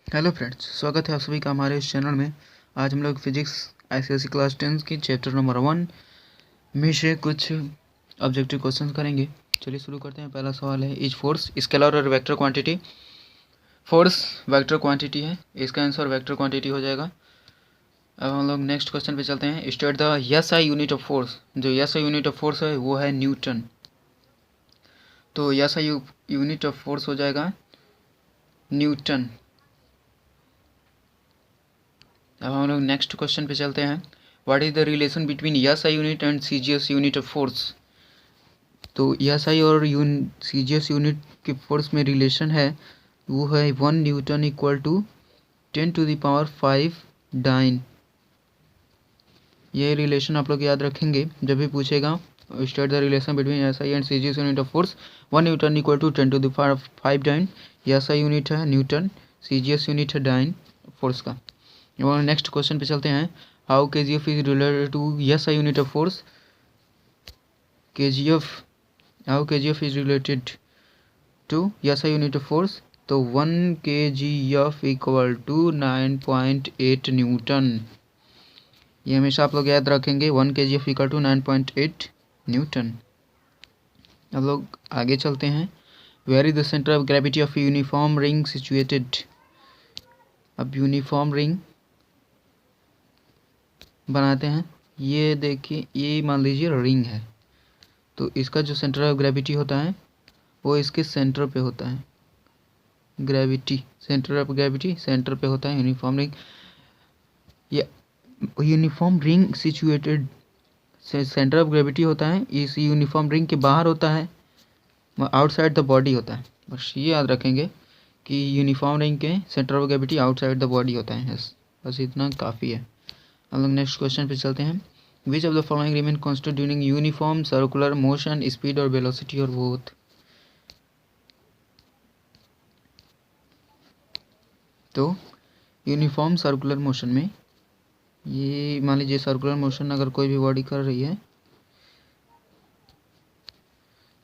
Hello friends, स्वागत है आप सभी का हमारे इस चैनल में। आज हम लोग फिजिक्स आईसीएसई क्लास 10 की चैप्टर नंबर 1 में से कुछ ऑब्जेक्टिव क्वेश्चन करेंगे। चलिए शुरू करते हैं। पहला सवाल है, इज फोर्स स्केलर और vector quantity? Force vector quantity है, इसका आंसर वेक्टर क्वांटिटी हो जाएगा। अब हम लोग नेक्स्ट क्वेश्चन पे चलते हैं। State the SI unit of force. जो एसआई यूनिट ऑफ फोर्स है वो है न्यूटन। तो एसआई यूनिट ऑफ फोर्स हो जाएगा न्यूटन। अब हम लोग नेक्स्ट क्वेश्चन पे चलते हैं। What is the relation between SI unit and CGS unit of force? तो एसआई और सीजीएस यूनिट के फोर्स में रिलेशन है, वो है 1 न्यूटन इक्वल टू 10⁵ डाइन। ये रिलेशन आप लोग याद रखेंगे जब भी पूछेगा। State the relation between SI and CGS unit of force. 1 newton equal to 10⁵ dyne. SI unit है न्यूटन, सीजीएस यूनिट है डाइन फोर्स का। और नेक्स्ट क्वेश्चन पे चलते हैं। How KGF is related to SI unit of force? KGF, how KGF is related to SI unit of force? तो 1 kgf equal to 9.8 Newton. ये हमेशा आप लोग याद रखेंगे, 1 kgf इक्वल टू 9.8 न्यूटन। अब लोग आगे चलते हैं। Where is the centre of gravity of uniform ring situated? अब यूनिफॉर्म रिंग बनाते हैं। ये देखिए, ये मान लीजिए रिंग है, तो इसका जो सेंटर ऑफ ग्रेविटी होता है वो इसके सेंटर पे होता है। Gravity, centre of gravity centre पे होता है यूनिफॉर्म रिंग। ये uniform ring situated, centre of gravity होता है इस यूनिफॉर्म रिंग के बाहर होता है, आउटसाइड द बॉडी होता है। बस ये याद रखेंगे कि यूनिफॉर्म रिंग के centre of gravity outside the body होता है। बस इतना काफ़ी है। हम लोग नेक्स्ट क्वेश्चन पे चलते हैं। Which of the following remain constant during uniform circular motion? Speed और वेलोसिटी और बोथ। तो यूनिफॉर्म सर्कुलर मोशन में, ये मान लीजिए सर्कुलर मोशन अगर कोई भी बॉडी कर रही है,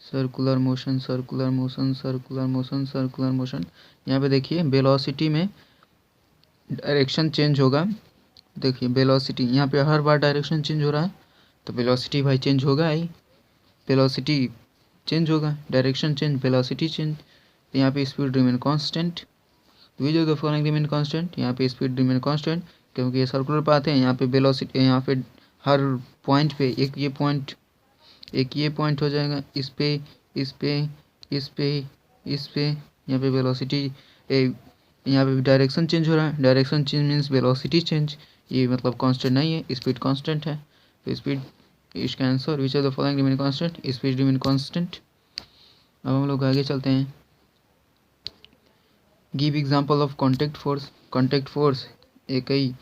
circular motion circular motion circular motion circular motion, यहाँ पे देखिए वेलोसिटी में डायरेक्शन चेंज होगा। देखिए वेलोसिटी यहाँ पे हर बार डायरेक्शन चेंज हो रहा है, तो वेलोसिटी भाई चेंज होगा ही। वेलोसिटी चेंज होगा, डायरेक्शन चेंज, वेलोसिटी चेंज। तो यहाँ पे speed remain constant. Which of the following remain constant? यहाँ पे स्पीड रिमेन कांस्टेंट, क्योंकि ये सर्कुलर पाथ है। यहाँ पे वेलोसिटी, यहाँ पे हर पॉइंट पे एक ये पॉइंट हो जाएगा, इस पे इस पे इस पे इस पे। यहाँ पे वेलोसिटी, यहाँ पे डायरेक्शन चेंज हो रहा है, direction change means velocity change. ये मतलब कांस्टेंट नहीं है, स्पीड कांस्टेंट है। तो स्पीड, इसका answer which of the following remain constant? Speed remain constant. अब हम लोग आगे चलते हैं। Give example of contact force. Contact force एक ही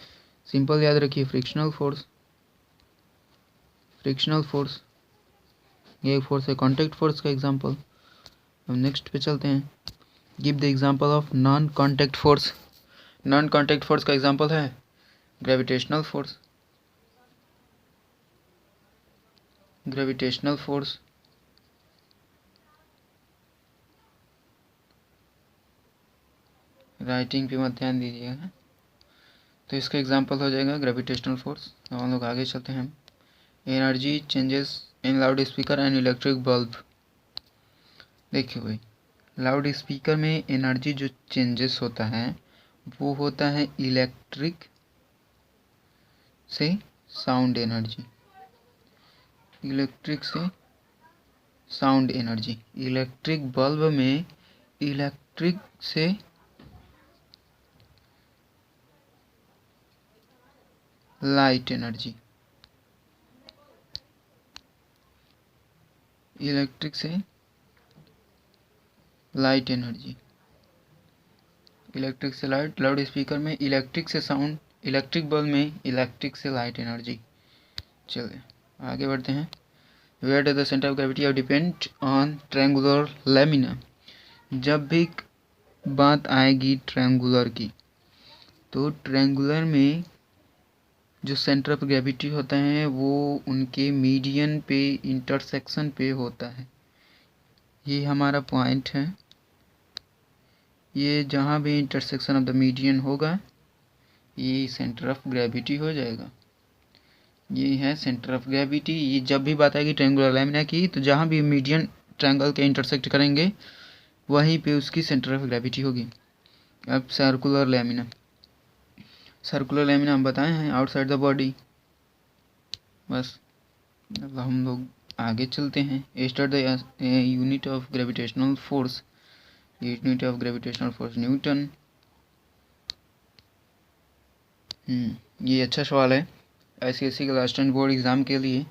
सिंपल याद रखिए, फ्रिक्शनल फोर्स। फ्रिक्शनल फोर्स ये फोर्स है, कांटेक्ट फोर्स का एग्जांपल। अब नेक्स्ट पे चलते हैं। Give the example of non contact force. Non contact force का एग्जांपल है gravitational force. Gravitational force, writing पे मत ध्यान दीजिएगा। तो इसका एग्जांपल हो जाएगा ग्रेविटेशनल फोर्स। अब हम लोग आगे चलते हैं। Energy changes in loud speaker and electric bulb. देखिए भाई, लाउड स्पीकर में एनर्जी जो चेंजेस होता है वो होता है इलेक्ट्रिक से साउंड एनर्जी। इलेक्ट्रिक से साउंड एनर्जी। इलेक्ट्रिक बल्ब में इलेक्ट्रिक से लाइट एनर्जी। इलेक्ट्रिक से लाइट एनर्जी, इलेक्ट्रिक से लाइट। लाउड स्पीकर में इलेक्ट्रिक से साउंड, इलेक्ट्रिक बल्ब में इलेक्ट्रिक से लाइट एनर्जी। चलिए आगे बढ़ते हैं। Where does the centre of gravity of depend on triangular lamina. जब भी बात आएगी ट्रायंगुलर की, तो ट्रायंगुलर में जो सेंटर ऑफ ग्रेविटी होता है वो उनके मीडियन पे, इंटरसेक्शन पे होता है। ये हमारा पॉइंट है, ये जहाँ भी इंटरसेक्शन ऑफ द मीडियन होगा ये सेंटर ऑफ ग्रेविटी हो जाएगा। ये है सेंटर ऑफ ग्रेविटी। ये जब भी बात आएगी ट्रायंगुलर लैमिना की, तो जहाँ भी मीडियन ट्रायंगल के इंटरसेक्ट करेंगे वहीं पे उसकी सेंटर ऑफ ग्रेविटी होगी। अब सर्कुलर लैमिना, सर्कुलर लैमिना हम बताए हैं आउटसाइड द बॉडी। बस अब हम लोग आगे चलते हैं। Start the unit of gravitational force. Unit of gravitational force Newton. ये अच्छा सवाल है ICSE के लास्ट एंड बोर्ड एग्जाम के लिए।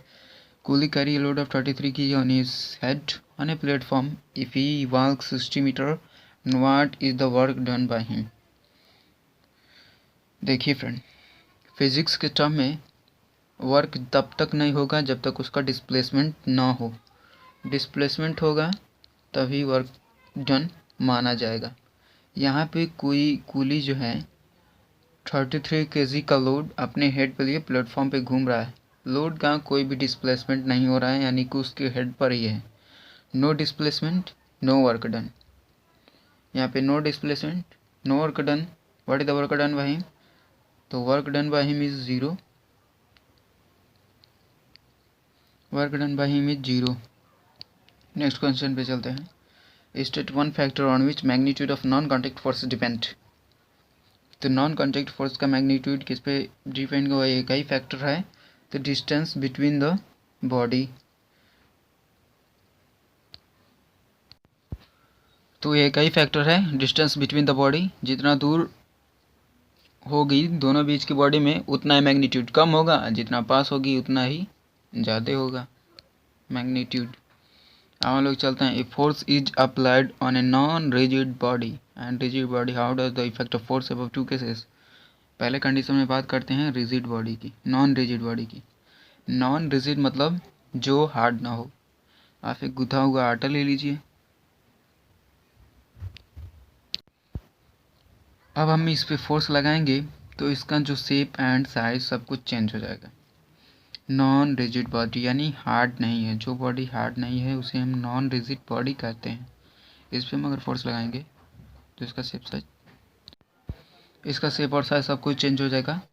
Cooley carry a load of 33 kg on his head on a platform. If he walks 60 meter, what is the work done by him? देखिए friend, physics के term में work तब तक नहीं होगा जब तक उसका डिस्प्लेसमेंट ना हो। डिस्प्लेसमेंट होगा तभी वर्क डन माना जाएगा। यहाँ पे कोई कूली जो है 33 kg का लोड अपने हेड पे लिए प्लेटफॉर्म पे घूम रहा है। लोड का कोई भी डिस्प्लेसमेंट नहीं हो रहा है, यानी कि उसके हेड पर ही है। No displacement no work done. यहाँ पे no displacement no work done. What is the work done by him? तो work done by him is 0। Work done by him is 0। Next question पे चलते हैं। State one factor on which magnitude of non contact force depend. तो non contact force का magnitude किस पे depend होगा? एक ही फैक्टर है, तो डिस्टेंस बिटवीन द बॉडी। तो एक ही फैक्टर है डिस्टेंस बिटवीन द बॉडी। जितना दूर होगी दोनों बीच की बॉडी में उतना ही मैग्नीट्यूड कम होगा, जितना पास होगी उतना ही ज़्यादा होगा मैग्नीट्यूड। अब हम लोग चलते हैं। If force is applied on a non rigid body and rigid body, how does the effect of force above two cases. पहले कंडीशन में बात करते हैं रिजिड बॉडी की, नॉन रिजिड बॉडी की। नॉन रिजिड मतलब जो हार्ड ना हो। आप एक गुथा हुआ आटा ले लीजिए। अब हम इस पे फोर्स लगाएंगे तो इसका जो शेप एंड साइज सब कुछ चेंज हो जाएगा। नॉन रिजिड बॉडी यानी हार्ड नहीं है। जो बॉडी हार्ड नहीं है उसे हम नॉन रिजिड बॉडी कहते हैं। इस पे हम अगर फोर्स लगाएंगे तो इसका शेप और साइज सब कुछ चेंज हो जाएगा।